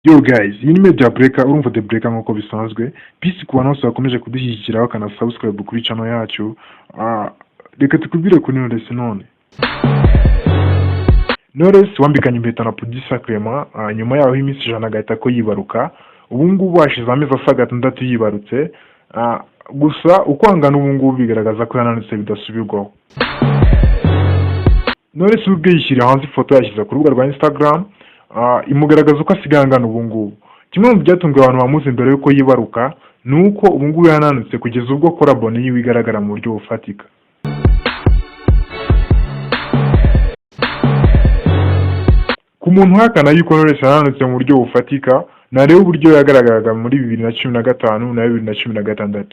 Yo guys, iyi ni media breaker, urumva the breaker nkuko bisanzwe. Peace ku bantu bose bakomeje kudushyigikira bakana subscribe kuri channel yacu. Reka tukubwire kuri Knowles none. Knowles wambikanye impeta na producer Clement, nyuma yaho iminsi 100 agahita ko yibaruka. Ubu ngubu hashize amezi asaga 6 yibarutse. Gusa ukwangana ubu ngubu bigaragaza ko yananutse bidasubirwaho. Knowles ubwe yishyira hanze ifoto yashyize ku rubuga rwa Instagram. Imugaragaza uko asigaye angana ubu ngubu. Kimwe mu byatunguye abantu bamuzi mbere yuko yibaruka nuko ubu ngubu yananutse kugeza ubwo collab yiwe igaragara mu buryo bufatika. Ku muntu uhakana yuko Knowles yananutse mu buryo bufatika, nareba uburyo yagaragaraga muri 2015 na 2016.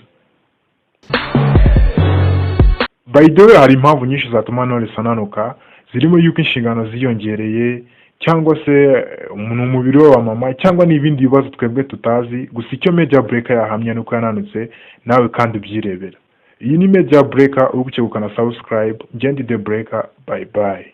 By the way, hari impamvu nyinshi zatuma Knowles ananuka, zirimo yuko inshingano ziyongereye cyangwa se umubiri wa mama cyangwa n'ibindi bibazo twebwe tutazi. Gusa icyo media breaker yahamya nuko yananutse, nawe kandi ubyirebera. Iyi ni media breaker, uri gukegukana subscribe. Ngendi the breaker, bye bye.